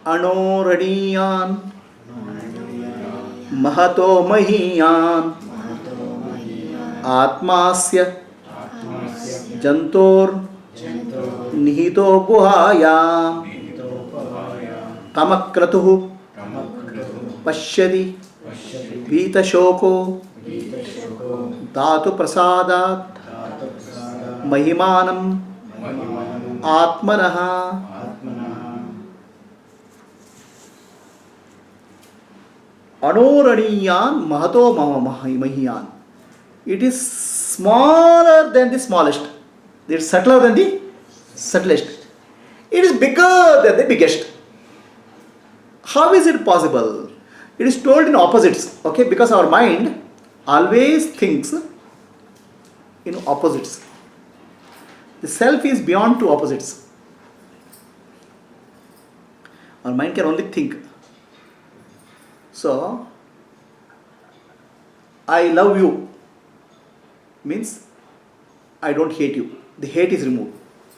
Anoraniyan Mahato Mahiyan Atmasya Jantor Nihito Guhayam Tamakratuhu Pashyadi Vita Shoko Dhatu Prasadat Mahimanam Atmanaha. Anoraniyan Mahato Mahiyan. It is smaller than the smallest. It is subtler than the subtlest. It is bigger than the biggest. How is it possible? It is told in opposites. Okay, because our mind always thinks in opposites. The self is beyond two opposites. Our mind can only think. So, I love you means I don't hate you. The hate is removed.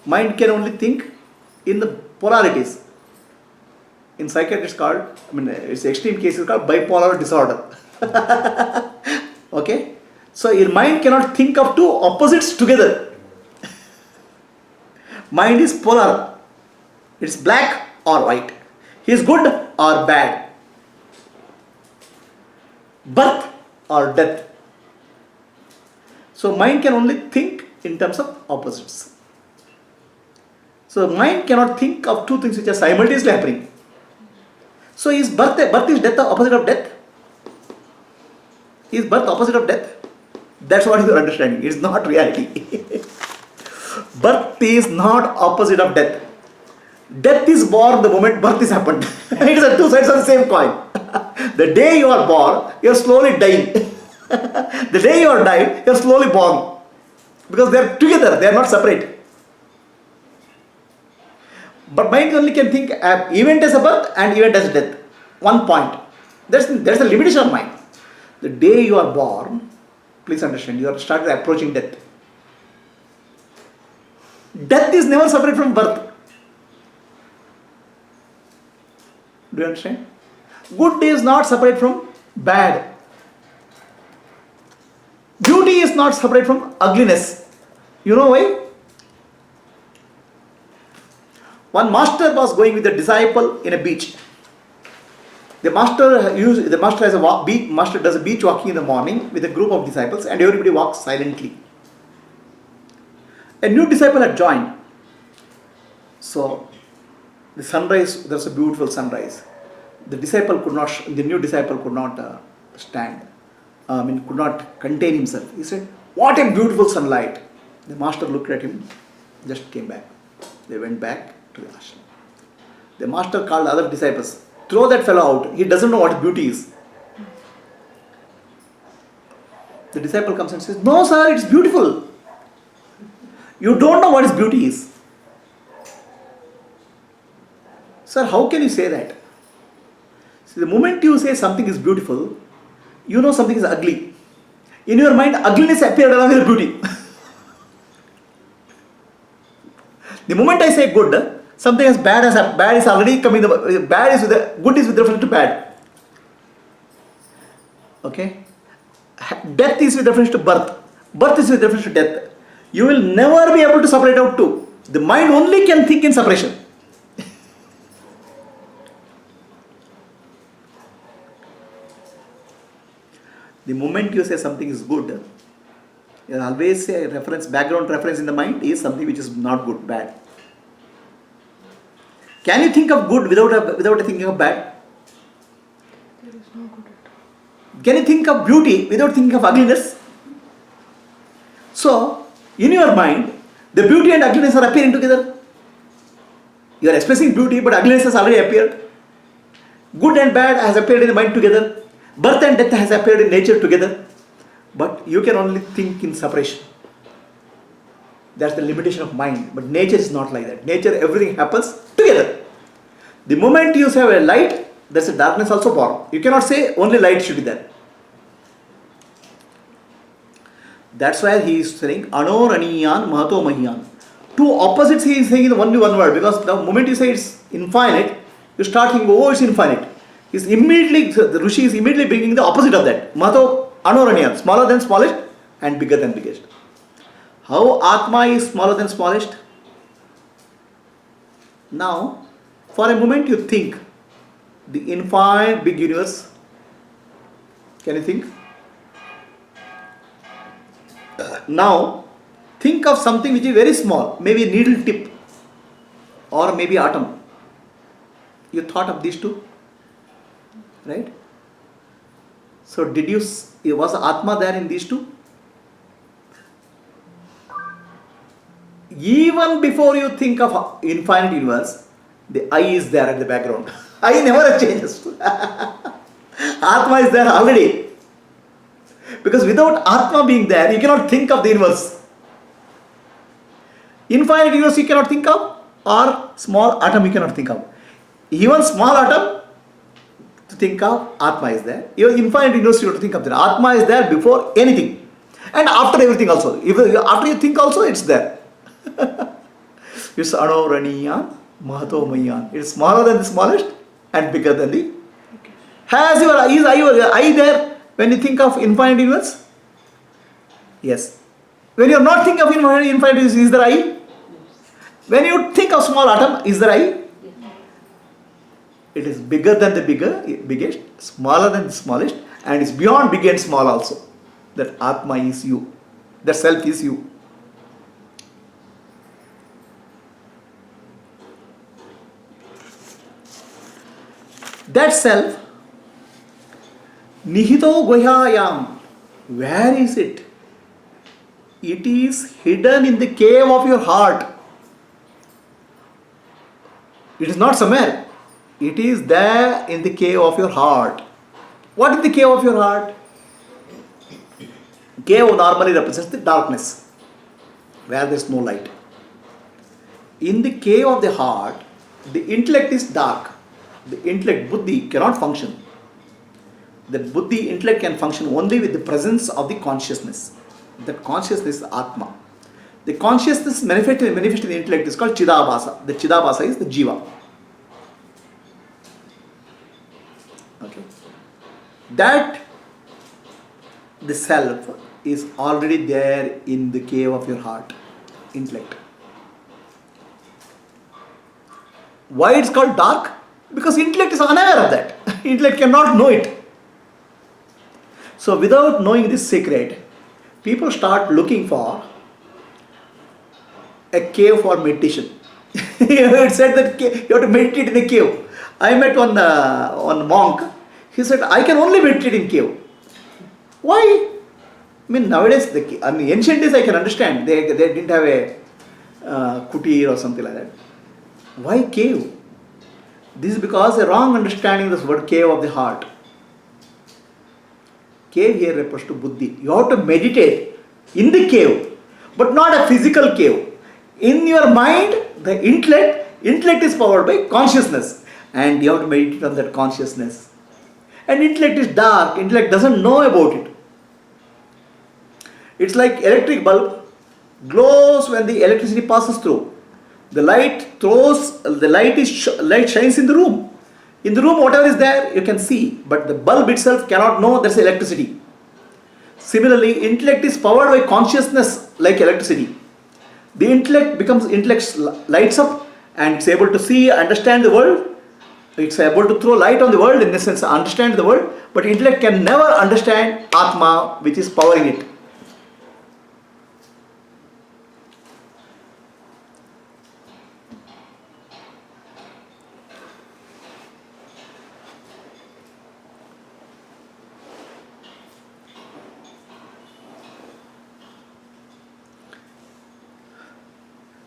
Mind can only think in the polarities. In psychiatry it's called, it's extreme cases called bipolar disorder. Okay? So your mind cannot think of two opposites together. Mind is polar. It's black or white. He is good or bad. Birth or death. So mind can only think in terms of opposites. So mind cannot think of two things which are simultaneously happening. So is birth is death the opposite of death? Is birth opposite of death? That's what you are understanding. It is not reality. Birth is not opposite of death. Death is born the moment birth is happened. It is the two sides of the same coin. The day you are born, you are slowly dying. The day you are dying, you are slowly born. Because they are together, they are not separate. But mind only can think event as a birth and event as a death. One point. That's the limitation of mind. The day you are born, please understand, you are started approaching death. Death is never separate from birth. Do you understand? Good is not separate from bad. Beauty is not separate from ugliness. You know why? One master was going with a disciple in a beach. The master does a beach walking in the morning with a group of disciples, and everybody walks silently. A new disciple had joined. So the sunrise, there's a beautiful sunrise. The new disciple could not stand. Could not contain himself. He said, "What a beautiful sunlight." The master looked at him, just came back. They went back to the ashram. The master called the other disciples, "Throw that fellow out. He doesn't know what beauty is." The disciple comes and says, "No, sir, it's beautiful. You don't know what beauty is." "Sir, how can you say that?" See, the moment you say something is beautiful, you know something is ugly. In your mind, ugliness appeared along with beauty. The moment I say good, something as bad is already coming. Good is with reference to bad. Okay? Death is with reference to birth. Birth is with reference to death. You will never be able to separate out two. The mind only can think in separation. The moment you say something is good, you always say background reference in the mind is something which is not good, bad. Can you think of good without thinking of bad? There is no good at all. Can you think of beauty without thinking of ugliness? So, in your mind, the beauty and ugliness are appearing together. You are expressing beauty, but ugliness has already appeared. Good and bad has appeared in the mind together. Birth and death has appeared in nature together. But you can only think in separation. That's the limitation of mind. But nature is not like that. Nature, everything happens together. The moment you say a light, there's a darkness also born. You cannot say only light should be there. That's why he is saying Anoraniyan Mahato Mahiyan. Two opposites he is saying in only one word, because the moment you say it's infinite, You start thinking, oh, it's infinite. The Rishi is immediately bringing the opposite of that. Mato Anoranya, smaller than smallest and bigger than biggest. How Atma is smaller than smallest? Now, for a moment you think, the infinite big universe. Can you think? Now, think of something which is very small, maybe a needle tip or maybe atom. You thought of these two, right? So, was Atma there in these two? Even before you think of infinite universe, the I is there at the background. I never changes. Atma is there already. Because without Atma being there, you cannot think of the universe. Infinite universe you cannot think of, or small atom you cannot think of. Even small atom to think of, Atma is there. Even infinite universe you have to think of that. Atma is there before anything. And after everything also. After you think also, it's there. It's Anoraniya Mahato Mayan. It's smaller than the smallest and bigger than the. Is I there when you think of infinite universe? Yes. When you are not thinking of infinite universe, is there I? When you think of small atom, is there I? It is bigger than the biggest, smaller than the smallest, and is beyond big and small also. That Atma is you. That self is you. That self, Nihito Guhyayam, where is it? It is hidden in the cave of your heart. It is not somewhere. It is there in the cave of your heart. What is the cave of your heart? Cave normally represents the darkness, where there is no light. In the cave of the heart, the intellect is dark. The intellect, buddhi, cannot function. The buddhi, intellect can function only with the presence of the consciousness. That consciousness is Atma. The consciousness manifested in the intellect is called Chidabhasa. The Chidabhasa is the Jiva. Okay. That the self is already there in the cave of your heart, intellect. Why it's called dark? Because intellect is unaware of that. Intellect cannot know it. So without knowing this secret, people start looking for a cave for meditation. It said that you have to meditate in a cave. I met one monk. He said, I can only meditate in cave. Why? I mean, nowadays, ancient days I can understand. They didn't have a kutir or something like that. Why cave? This is because a wrong understanding of this word cave of the heart. Cave here refers to buddhi. You have to meditate in the cave, but not a physical cave. In your mind, the intellect is powered by consciousness, and you have to meditate on that consciousness. And intellect is dark. Intellect doesn't know about it. It's like electric bulb glows when the electricity passes through. The light shines in the room. In the room, whatever is there, you can see, but the bulb itself cannot know there's electricity. Similarly, intellect is powered by consciousness like electricity. The intellect lights up and it's able to see, understand the world. It's able to throw light on the world, in the sense, understand the world, but intellect can never understand Atma, which is powering it.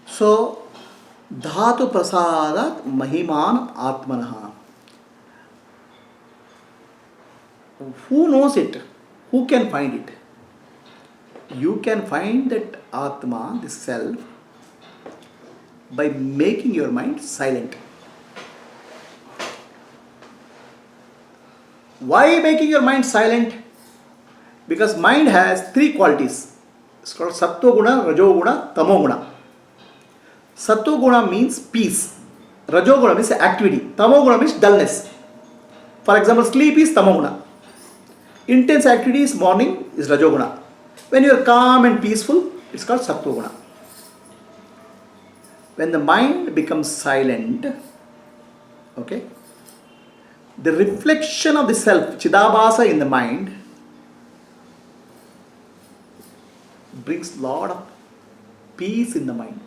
So, Dhatu Prasadat Mahiman Atmanaha. Who knows it? Who can find it? You can find that Atma, the self, by making your mind silent. Why making your mind silent? Because mind has three qualities. It's called Sattva Guna, Rajo Guna, Tamo Guna. Sattva Guna means peace. Rajoguna means activity. Tamoguna means dullness. For example, sleep is tamoguna. Intense activity is morning is rajoguna. When you are calm and peaceful, it's called sattoguna. When the mind becomes silent, okay, the reflection of the self, chidabhasa in the mind, brings lot of peace in the mind.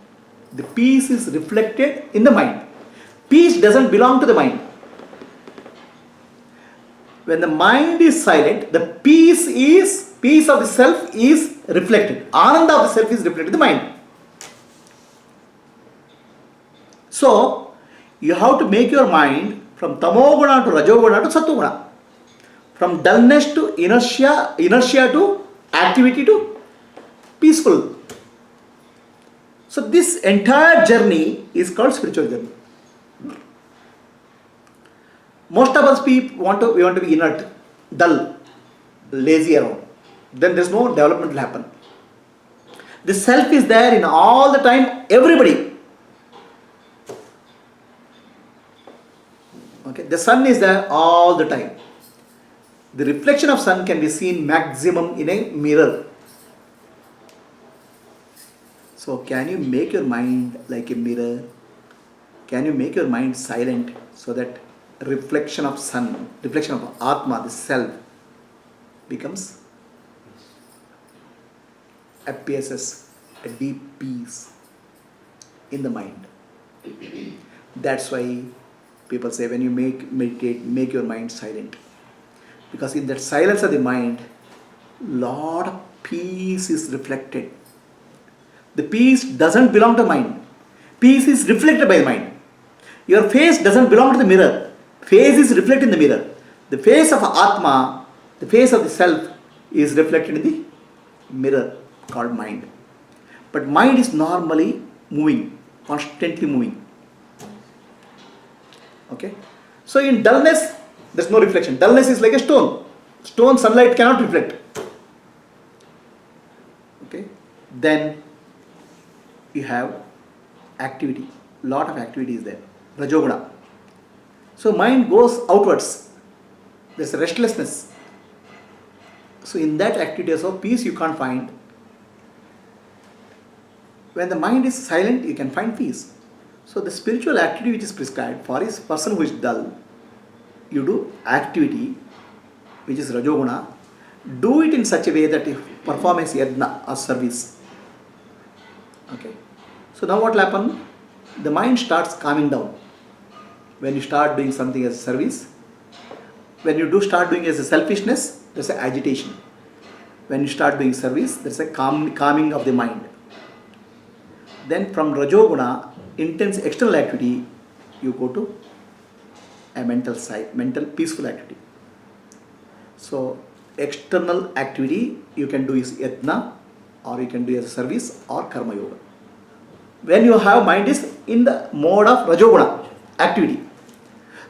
The peace is reflected in the mind. Peace doesn't belong to the mind. When the mind is silent, the peace of the self is reflected. Ananda of the self is reflected in the mind. So, you have to make your mind from tamoguna to rajoguna to sattoguna. From dullness to inertia to activity to peaceful. So this entire journey is called spiritual journey. Most of us people want to be inert, dull, lazy around. Then there's no development will happen. The self is there in all the time, everybody. Okay, the sun is there all the time. The reflection of sun can be seen maximum in a mirror. So can you make your mind like a mirror? Can you make your mind silent so that reflection of sun, reflection of Atma, the self, appears as a deep peace in the mind. That's why people say when you meditate, make your mind silent. Because in that silence of the mind, lot of peace is reflected. The peace doesn't belong to mind. Peace is reflected by the mind. Your face doesn't belong to the mirror. Face is reflected in the mirror. The face of Atma, the face of the self, is reflected in the mirror called mind. But mind is normally moving, constantly moving. Okay? So in dullness, there's no reflection. Dullness is like a stone. Stone, sunlight cannot reflect. Okay? Then you have activity. Lot of activity is there. Rajoguna. So mind goes outwards. There's a restlessness. So in that activity of peace you can't find. When the mind is silent, you can find peace. So the spiritual activity which is prescribed for is person who is dull, you do activity which is Rajoguna. Do it in such a way that you perform as yajna or service. Okay. So now what will happen? The mind starts calming down. When you start doing something as a service, when you start doing as a selfishness, there's an agitation. When you start doing service, there's a calming of the mind. Then from Rajoguna, intense external activity, you go to a mental side, mental peaceful activity. So external activity you can do is yajna, or you can do as a service or karma yoga. When you have mind is in the mode of Rajoguna activity.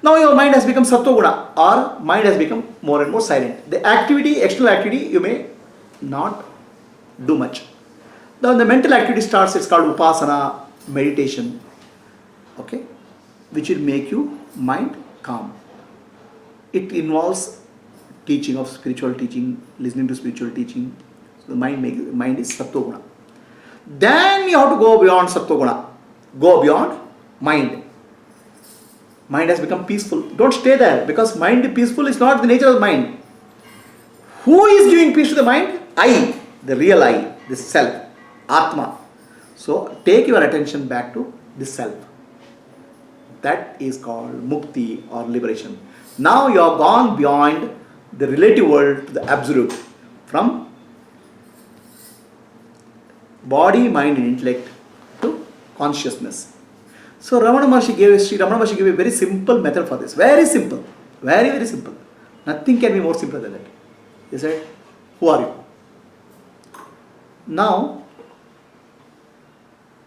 Now your mind has become Sattoguna, or mind has become more and more silent. The activity, external activity, you may not do much. Now the mental activity starts, it's called Upasana, meditation, okay, which will make you mind calm. It involves teaching of spiritual teaching, listening to spiritual teaching. So the mind is Sattoguna. Then you have to go beyond Sattoguna, go beyond mind. Mind has become peaceful. Don't stay there, because mind peaceful is not the nature of the mind. Who is giving peace to the mind? I, the real I, the self, Atma. So take your attention back to the self. That is called mukti or liberation. Now you have gone beyond the relative world to the absolute. From body, mind and intellect to consciousness. So Sri Ramana Maharshi gave a very simple method for this. Very simple. Very, very simple. Nothing can be more simple than that. He said, who are you? Now,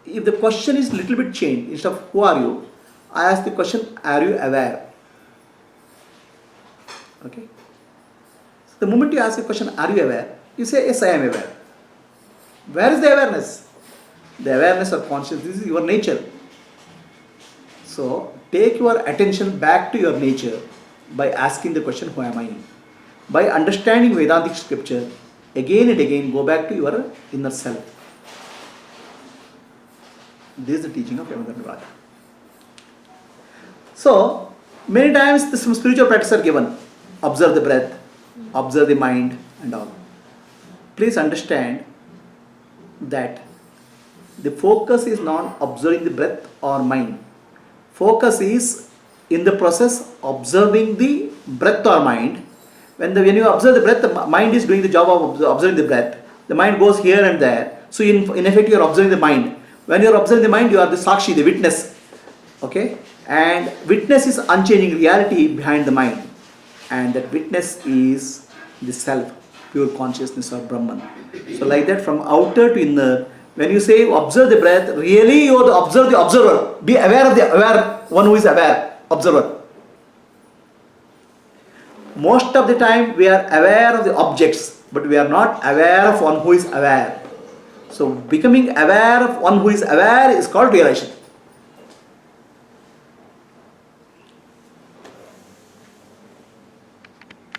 if the question is little bit changed, instead of who are you, I ask the question, are you aware? Okay. So the moment you ask the question, are you aware? You say, yes, I am aware. Where is the awareness? The awareness of consciousness, this is your nature. So take your attention back to your nature by asking the question, who am I? By understanding Vedantic scripture, again and again go back to your inner self. This is the teaching of Yamadarnavada. So many times some spiritual practices are given. Observe the breath, observe the mind and all. Please understand that the focus is not observing the breath or mind. Focus is in the process observing the breath or mind. When you observe the breath, the mind is doing the job of observing the breath. The mind goes here and there. So in effect you are observing the mind. When you are observing the mind, you are the sakshi, the witness. Okay? And witness is unchanging reality behind the mind. And that witness is the self, pure consciousness or Brahman. So like that, from outer to inner, when you say observe the breath, really you observe the observer. Be aware of the aware, one who is aware, observer. Most of the time we are aware of the objects, but we are not aware of one who is aware. So becoming aware of one who is aware is called realization.